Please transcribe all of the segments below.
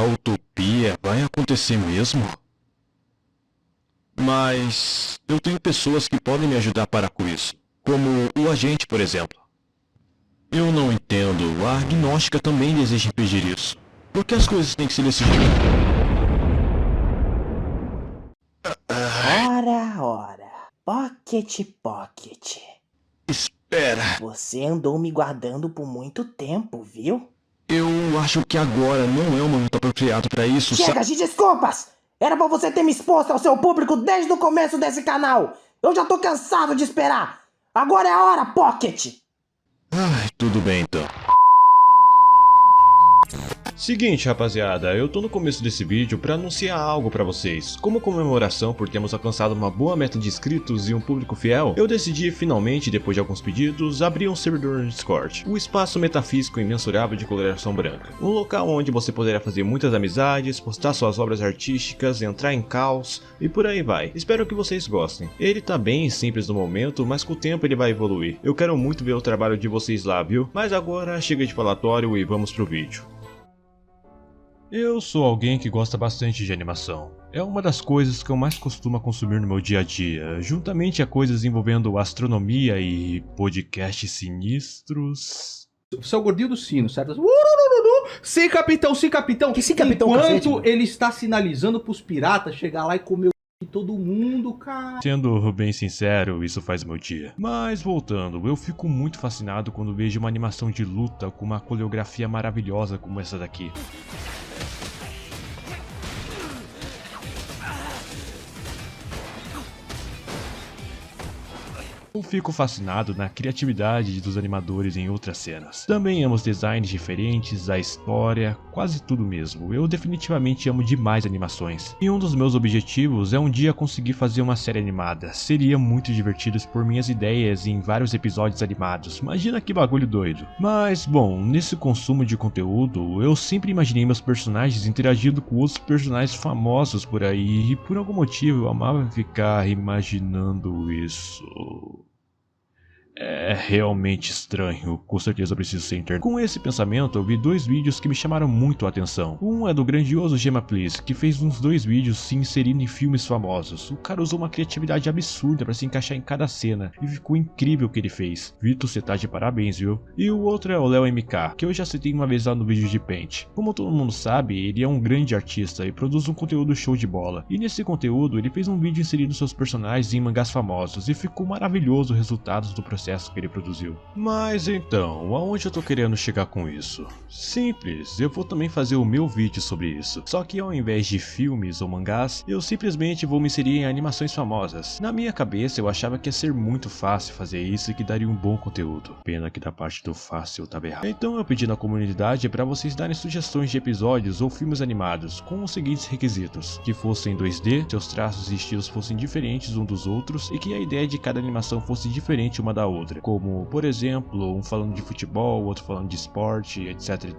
utopia vai acontecer mesmo? Mas eu tenho pessoas que podem me ajudar para com isso, como o agente, por exemplo. Eu não entendo, a agnóstica também deseja impedir isso. Por que as coisas têm que ser desse jeito? Ora, Pocket. Espera, Você andou me guardando por muito tempo, viu? eu acho que agora não é o momento apropriado para isso, Chega de desculpas! Era pra você ter me exposto ao seu público desde o começo desse canal! Eu já tô cansado de esperar! Agora é a hora, Pocket! Ai, tudo bem então. Seguinte, rapaziada, eu tô no começo desse vídeo pra anunciar algo pra vocês. Como comemoração por termos alcançado uma boa meta de inscritos e um público fiel, eu decidi finalmente, depois de alguns pedidos, abrir um servidor no Discord, o espaço metafísico imensurável de coloração branca. Um local onde você poderá fazer muitas amizades, postar suas obras artísticas, entrar em caos e por aí vai. Espero que vocês gostem. Ele tá bem simples no momento, mas com o tempo ele vai evoluir. Eu quero muito ver o trabalho de vocês lá, viu? Mas agora chega de falatório e vamos pro vídeo. Eu sou alguém que gosta bastante de animação. É uma das coisas que eu mais costumo consumir no meu dia a dia, juntamente a coisas envolvendo astronomia e podcasts sinistros. Você é o gordinho do sino, certo? Sim, capitão, sim, capitão. Que sim, capitão, Enquanto cacete, mano? ele está sinalizando pros piratas chegar lá e comer o de todo mundo, cara. Sendo bem sincero, isso faz meu dia. Mas voltando, eu fico muito fascinado quando vejo uma animação de luta com uma coreografia maravilhosa como essa daqui. Eu fico fascinado na criatividade dos animadores em outras cenas. Também amo os designs diferentes, a história, quase tudo mesmo. Eu definitivamente amo demais animações. E um dos meus objetivos é um dia conseguir fazer uma série animada. Seria muito divertido expor minhas ideias em vários episódios animados. Imagina que bagulho doido. Mas, bom, nesse consumo de conteúdo, eu sempre imaginei meus personagens interagindo com outros personagens famosos por aí. E por algum motivo eu amava ficar imaginando isso. É realmente estranho, com certeza eu preciso ser interno. Com esse pensamento, eu vi dois vídeos que me chamaram muito a atenção. Um é do grandioso Gema Please, que fez uns dois vídeos se inserindo em filmes famosos. O cara usou uma criatividade absurda para se encaixar em cada cena, e ficou incrível o que ele fez. Vitor, você tá de parabéns, viu? E o outro é o Léo MK, que eu já citei uma vez lá no vídeo de Paint. Como todo mundo sabe, ele é um grande artista e produz um conteúdo show de bola. E nesse conteúdo, ele fez um vídeo inserindo seus personagens em mangás famosos, e ficou maravilhoso os resultados do processo que ele produziu. Mas então, aonde eu tô querendo chegar com isso? Simples, eu vou também fazer o meu vídeo sobre isso. Só que ao invés de filmes ou mangás, eu simplesmente vou me inserir em animações famosas. Na minha cabeça eu achava que ia ser muito fácil fazer isso e que daria um bom conteúdo. Pena que da parte do fácil eu tava errado. Então eu pedi na comunidade para vocês darem sugestões de episódios ou filmes animados com os seguintes requisitos: que fossem 2D, seus traços e estilos fossem diferentes um dos outros e que a ideia de cada animação fosse diferente uma da outra. Como, por exemplo, um falando de futebol, outro falando de esporte, etc.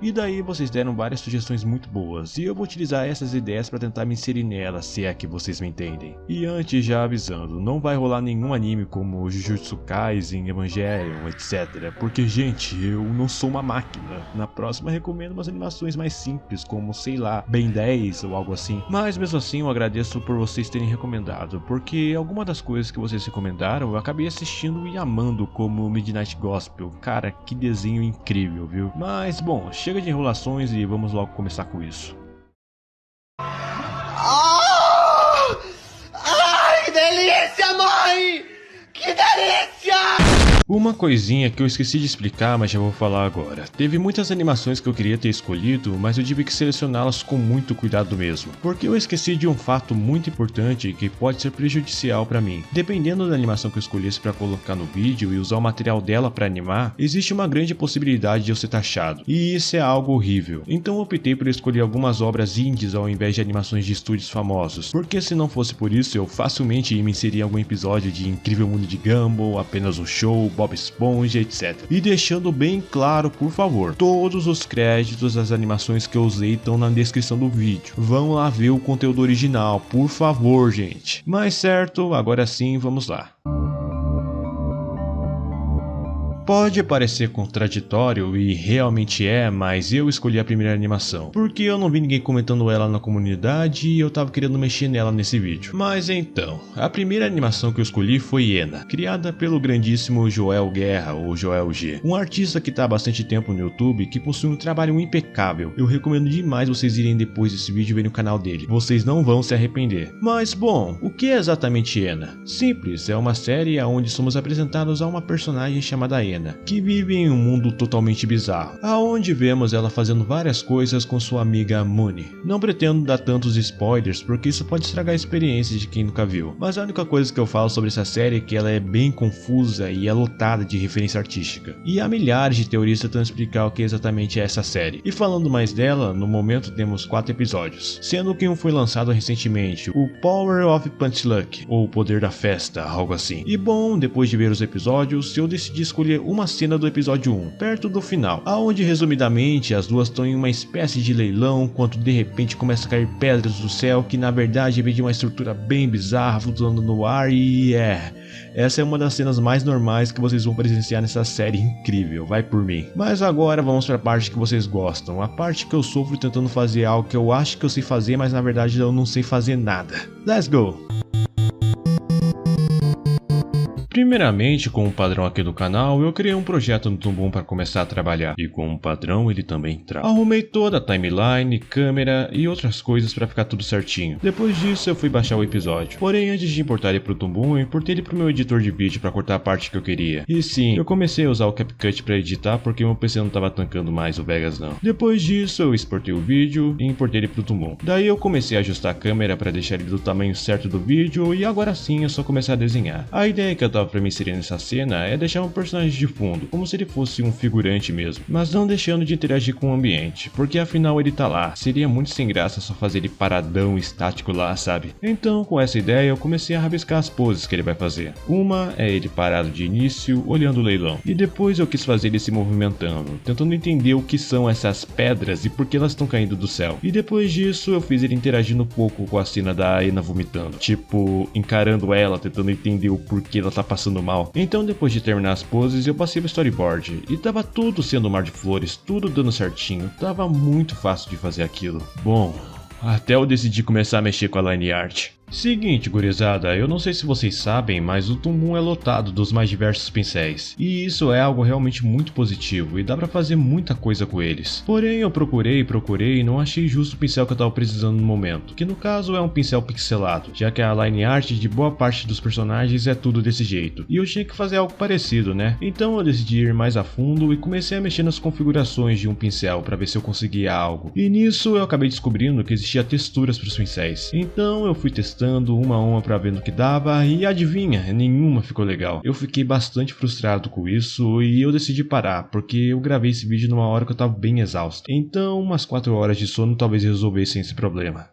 E daí vocês deram várias sugestões muito boas, e eu vou utilizar essas ideias para tentar me inserir nelas, se é que vocês me entendem. E antes, já avisando, não vai rolar nenhum anime como Jujutsu Kaisen, Evangelion, etc. Porque, gente, eu não sou uma máquina. Na próxima recomendo umas animações mais simples, como, sei lá, Ben 10 ou algo assim. Mas mesmo assim eu agradeço por vocês terem recomendado, porque alguma das coisas que vocês recomendaram eu acabei assistindo e amando, como Midnight Gospel. Cara, que desenho incrível, viu? Mas bom, chega de enrolações e vamos logo começar com isso. Ai, que delícia, mãe! Que delícia! Uma coisinha que eu esqueci de explicar, mas já vou falar agora. Teve muitas animações que eu queria ter escolhido, mas eu tive que selecioná-las com muito cuidado mesmo, porque eu esqueci de um fato muito importante que pode ser prejudicial para mim. Dependendo da animação que eu escolhesse para colocar no vídeo e usar o material dela para animar, existe uma grande possibilidade de eu ser taxado, e isso é algo horrível. Então eu optei por escolher algumas obras indies ao invés de animações de estúdios famosos, porque se não fosse por isso eu facilmente ia me inserir em algum episódio de Incrível Mundo de Gumball, Apenas um Show, Bob Esponja, etc. E deixando bem claro, por favor, todos os créditos das animações que eu usei estão na descrição do vídeo. Vão lá ver o conteúdo original, por favor, gente. Mas certo, agora sim, vamos lá. Pode parecer contraditório e realmente é, mas eu escolhi a primeira animação, porque eu não vi ninguém comentando ela na comunidade e eu tava querendo mexer nela nesse vídeo. Mas então, a primeira animação que eu escolhi foi Ena, criada pelo grandíssimo Joel Guerra, ou Joel G, um artista que tá há bastante tempo no YouTube que possui um trabalho impecável. Eu recomendo demais vocês irem depois desse vídeo ver no canal dele, vocês não vão se arrepender. Mas bom, o que é exatamente Ena? Simples, é uma série onde somos apresentados a uma personagem chamada Ena, que vive em um mundo totalmente bizarro, aonde vemos ela fazendo várias coisas com sua amiga Mooney. Não pretendo dar tantos spoilers porque isso pode estragar a experiência de quem nunca viu, mas a única coisa que eu falo sobre essa série é que ela é bem confusa e é lotada de referência artística, e há milhares de teoristas tentando explicar o que exatamente é essa série. E falando mais dela, no momento temos 4 episódios, sendo que um foi lançado recentemente, o Power of Punch Luck, ou o Poder da Festa, algo assim. E bom, depois de ver os episódios, eu decidi escolher uma cena do episódio 1, perto do final, aonde resumidamente as duas estão em uma espécie de leilão, quando de repente começa a cair pedras do céu que na verdade vem de uma estrutura bem bizarra flutuando no ar e essa é uma das cenas mais normais que vocês vão presenciar nessa série incrível, vai por mim. Mas agora vamos para a parte que vocês gostam, a parte que eu sofro tentando fazer algo que eu acho que eu sei fazer, mas na verdade eu não sei fazer nada. Let's go! Primeiramente, com o padrão aqui do canal, eu criei um projeto no Toon Boom para começar a trabalhar, e com o padrão ele também trava. Arrumei toda a timeline, câmera e outras coisas para ficar tudo certinho. Depois disso eu fui baixar o episódio, porém antes de importar ele pro Toon Boom, eu importei ele pro meu editor de vídeo para cortar a parte que eu queria. E sim, eu comecei a usar o CapCut para editar porque meu PC não tava tancando mais o Vegas não. Depois disso eu exportei o vídeo e importei ele pro Toon Boom. Daí eu comecei a ajustar a câmera para deixar ele do tamanho certo do vídeo e agora sim é só começar a desenhar. A ideia que eu tava pra me inserir nessa cena é deixar um personagem de fundo, como se ele fosse um figurante mesmo, mas não deixando de interagir com o ambiente, porque afinal ele tá lá, seria muito sem graça só fazer ele paradão, estático lá, sabe? Então com essa ideia eu comecei a rabiscar as poses que ele vai fazer. Uma é ele parado de início, olhando o leilão, e depois eu quis fazer ele se movimentando, tentando entender o que são essas pedras e por que elas estão caindo do céu. E depois disso eu fiz ele interagindo um pouco com a cena da Ena vomitando, tipo, encarando ela, tentando entender o porquê ela tá passando mal. Então depois de terminar as poses eu passei pro storyboard e tava tudo sendo um mar de flores, tudo dando certinho, tava muito fácil de fazer aquilo. Bom, até eu decidi começar a mexer com a line art. Seguinte, gurizada, eu não sei se vocês sabem, mas o Toon Boom é lotado dos mais diversos pincéis, e isso é algo realmente muito positivo e dá pra fazer muita coisa com eles. Porém eu procurei e não achei justo o pincel que eu tava precisando no momento, que no caso é um pincel pixelado, já que a line art de boa parte dos personagens é tudo desse jeito, e eu tinha que fazer algo parecido, né? Então eu decidi ir mais a fundo e comecei a mexer nas configurações de um pincel pra ver se eu conseguia algo, e nisso eu acabei descobrindo que existia texturas pros pincéis, então eu fui testando uma a uma pra ver no que dava e adivinha, nenhuma ficou legal. Eu fiquei bastante frustrado com isso e eu decidi parar, porque eu gravei esse vídeo numa hora que eu tava bem exausto. Então umas 4 horas de sono talvez resolvessem esse problema.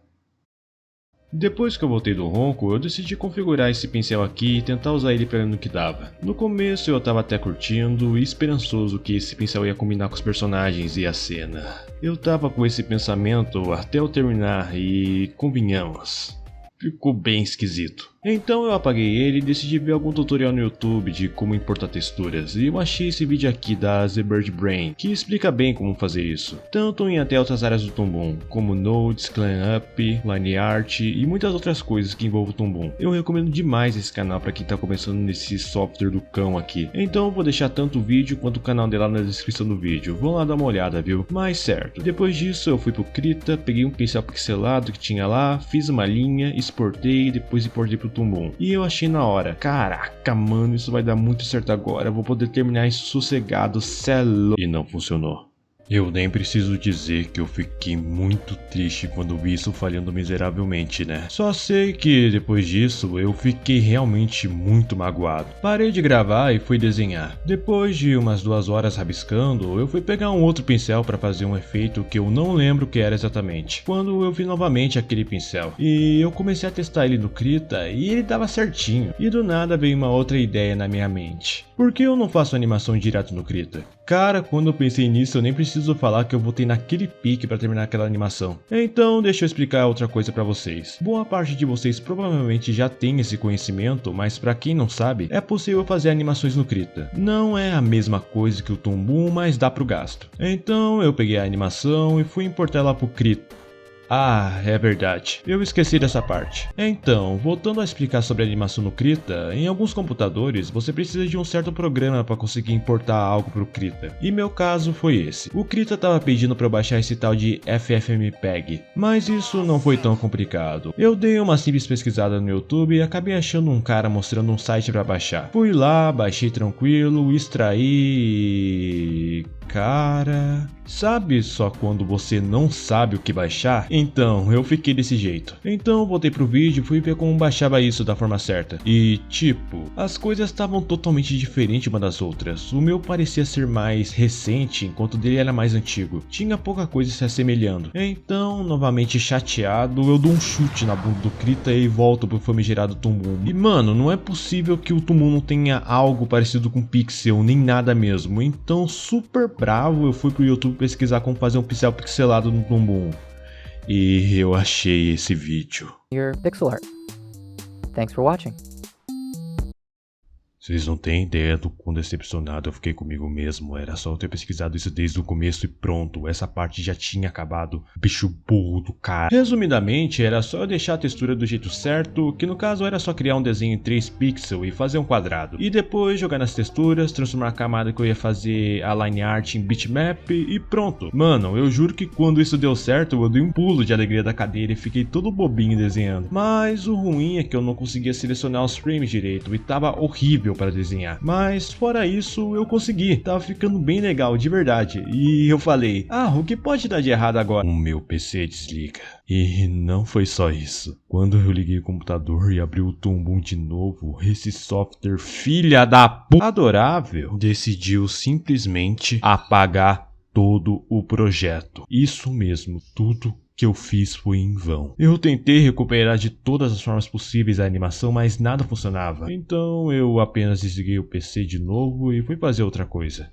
Depois que eu voltei do ronco, eu decidi configurar esse pincel aqui e tentar usar ele para ver no que dava. No começo eu tava até curtindo e esperançoso que esse pincel ia combinar com os personagens e a cena. Eu tava com esse pensamento até eu terminar e convenhamos, ficou bem esquisito. Então eu apaguei ele e decidi ver algum tutorial no YouTube de como importar texturas, e eu achei esse vídeo aqui da ZBird Brain, que explica bem como fazer isso, tanto em até outras áreas do Toon Boom, como Nodes, Cleanup, Line Art e muitas outras coisas que envolvem o Toon Boom. Eu recomendo demais esse canal para quem tá começando nesse software do cão aqui, então eu vou deixar tanto o vídeo quanto o canal dela na descrição do vídeo, vão lá dar uma olhada, viu? Mas certo, depois disso eu fui pro Krita, peguei um pincel pixelado que tinha lá, fiz uma linha, exportei e depois importei pro Toon Boom. E eu achei na hora, caraca mano, isso vai dar muito certo agora, eu vou poder terminar isso sossegado, celo. E não funcionou. Eu nem preciso dizer que eu fiquei muito triste quando vi isso falhando miseravelmente, né? Só sei que depois disso eu fiquei realmente muito magoado. Parei de gravar e fui desenhar. Depois de umas 2 horas rabiscando, eu fui pegar um outro pincel para fazer um efeito que eu não lembro o que era exatamente. Quando eu vi novamente aquele pincel, e eu comecei a testar ele no Krita e ele dava certinho. E do nada veio uma outra ideia na minha mente. Por que eu não faço animação direto no Krita? Cara, quando eu pensei nisso, eu nem preciso falar que eu voltei naquele pique pra terminar aquela animação. Então, deixa eu explicar outra coisa pra vocês. Boa parte de vocês provavelmente já tem esse conhecimento, mas pra quem não sabe, é possível fazer animações no Krita. Não é a mesma coisa que o Toon Boom, mas dá pro gasto. Então, eu peguei a animação e fui importar ela pro Krita. Ah, é verdade. Eu esqueci dessa parte. Então, voltando a explicar sobre a animação no Krita, em alguns computadores você precisa de um certo programa para conseguir importar algo para o Krita. E meu caso foi esse. O Krita estava pedindo para eu baixar esse tal de FFmpeg, mas isso não foi tão complicado. Eu dei uma simples pesquisada no YouTube e acabei achando um cara mostrando um site para baixar. Fui lá, baixei tranquilo, extraí... Cara... Sabe só quando você não sabe o que baixar? Então, eu fiquei desse jeito. Então, voltei pro vídeo e fui ver como baixava isso da forma certa. E, tipo, as coisas estavam totalmente diferentes uma das outras. O meu parecia ser mais recente, enquanto o dele era mais antigo. Tinha pouca coisa se assemelhando. Então, novamente chateado, eu dou um chute na bunda do Krita e volto pro famigerado Toon Boom. E, mano, não é possível que o Toon Boom não tenha algo parecido com Pixel, nem nada mesmo. Então, super bravo, eu fui pro YouTube pesquisar como fazer um pincel pixelado no Toon Boom. E eu achei esse vídeo. Your pixel art. Thanks for watching. Vocês não têm ideia do quão decepcionado eu fiquei comigo mesmo. Era só eu ter pesquisado isso desde o começo e pronto, essa parte já tinha acabado. Bicho burro do cara. Resumidamente, era só eu deixar a textura do jeito certo, que no caso era só criar um desenho em 3 pixels e fazer um quadrado. E depois jogar nas texturas, transformar a camada que eu ia fazer a line art em bitmap e pronto. Mano, eu juro que quando isso deu certo, eu dei um pulo de alegria da cadeira e fiquei todo bobinho desenhando. Mas o ruim é que eu não conseguia selecionar os frames direito e tava horrível para desenhar. Mas fora isso, eu consegui. Tava ficando bem legal, de verdade. E eu falei, o que pode dar de errado agora? O meu PC desliga. E não foi só isso. Quando eu liguei o computador e abri o Toon Boom de novo, esse software filha da puta adorável decidiu simplesmente apagar todo o projeto. Isso mesmo, tudo que eu fiz foi em vão. Eu tentei recuperar de todas as formas possíveis a animação, mas nada funcionava. Então eu apenas desliguei o PC de novo e fui fazer outra coisa.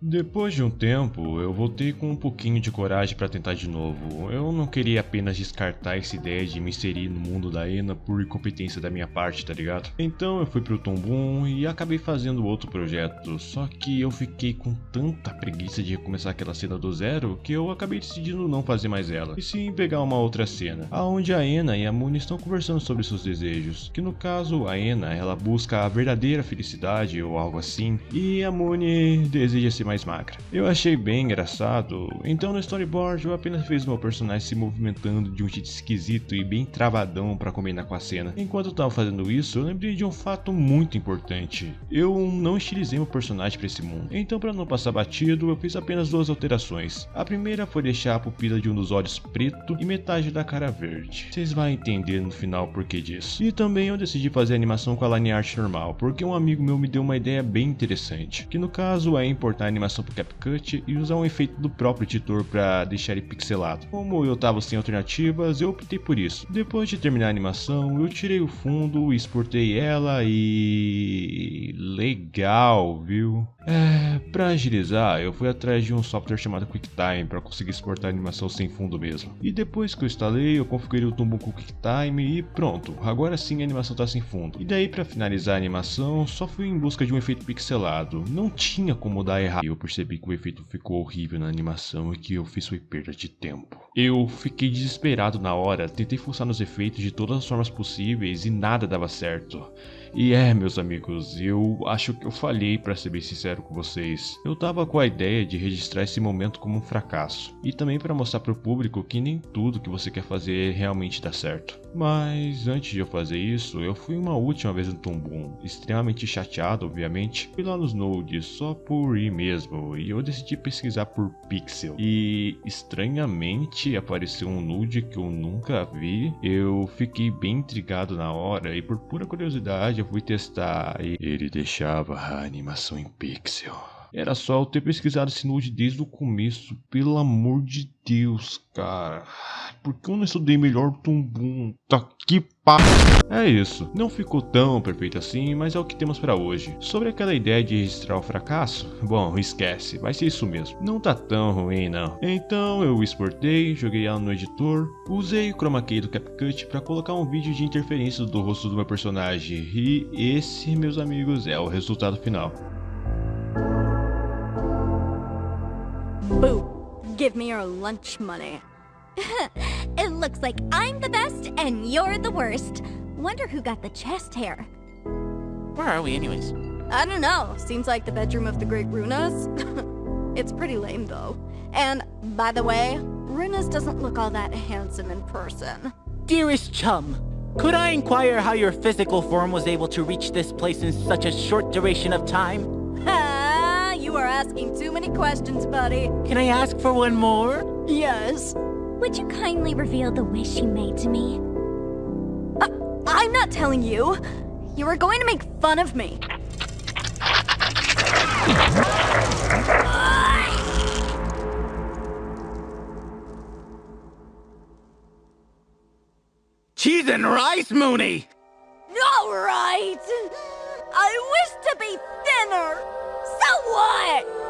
Depois de um tempo, eu voltei com um pouquinho de coragem para tentar de novo. Eu não queria apenas descartar essa ideia de me inserir no mundo da ENA por incompetência da minha parte, tá ligado? Então eu fui pro Toon Boom e acabei fazendo outro projeto, só que eu fiquei com tanta preguiça de recomeçar aquela cena do zero que eu acabei decidindo não fazer mais ela, e sim pegar uma outra cena, aonde a ENA e a Moony estão conversando sobre seus desejos, que no caso a ENA ela busca a verdadeira felicidade ou algo assim, e a Moony deseja ser mais magra. Eu achei bem engraçado, então no storyboard eu apenas fiz meu personagem se movimentando de um jeito esquisito e bem travadão para combinar com a cena. Enquanto eu tava fazendo isso, eu lembrei de um fato muito importante. Eu não estilizei meu personagem para esse mundo, então para não passar batido, eu fiz apenas 2 alterações. A primeira foi deixar a pupila de um dos olhos preto e metade da cara verde. Vocês vão entender no final o porquê disso. E também eu decidi fazer a animação com a line art normal, porque um amigo meu me deu uma ideia bem interessante, que no caso é importar a animação pro CapCut e usar um efeito do próprio editor para deixar ele pixelado. Como eu tava sem alternativas, eu optei por isso. Depois de terminar a animação, eu tirei o fundo, exportei ela e... legal, viu? Pra agilizar, eu fui atrás de um software chamado QuickTime para conseguir exportar a animação sem fundo mesmo. E depois que eu instalei, eu configurei o Toon Boom com QuickTime e pronto, agora sim a animação tá sem fundo. E daí para finalizar a animação, só fui em busca de um efeito pixelado. Não tinha como dar errado. Eu percebi que o efeito ficou horrível na animação e que eu fiz foi perda de tempo. Eu fiquei desesperado na hora, tentei forçar nos efeitos de todas as formas possíveis e nada dava certo. E meus amigos, eu acho que eu falhei, pra ser bem sincero com vocês. Eu tava com a ideia de registrar esse momento como um fracasso, e também para mostrar pro público que nem tudo que você quer fazer realmente dá certo. Mas antes de eu fazer isso, eu fui uma última vez no Toon Boom, extremamente chateado obviamente. Fui lá nos nodes só por ir mesmo, e eu decidi pesquisar por pixel. E estranhamente apareceu um nude que eu nunca vi. Eu fiquei bem intrigado na hora e por pura curiosidade eu fui testar e ele deixava a animação em pixel. Era só eu ter pesquisado esse nude desde o começo. Pelo amor de Deus, cara. Por que eu não estudei melhor o Tumbum? Tá que pá. É isso. Não ficou tão perfeito assim, mas é o que temos pra hoje. Sobre aquela ideia de registrar o fracasso, bom, esquece. Vai ser isso mesmo. Não tá tão ruim, não. Então eu exportei, joguei ela no editor, usei o chroma key do CapCut pra colocar um vídeo de interferência do rosto do meu personagem. E esse, meus amigos, é o resultado final. Boo! Give me your lunch money. It looks like I'm the best and you're the worst. Wonder who got the chest hair. Where are we anyways? I don't know. Seems like the bedroom of the great Runas. It's pretty lame though. And by the way, Runas doesn't look all that handsome in person. Dearest chum, could I inquire how your physical form was able to reach this place in such a short duration of time? Ah, you are asking too many questions, buddy. Can I ask for one more? Yes. Would you kindly reveal the wish you made to me? I'm not telling you. You were going to make fun of me. Cheese and rice, Mooney! All right. I wish to be thinner. So what?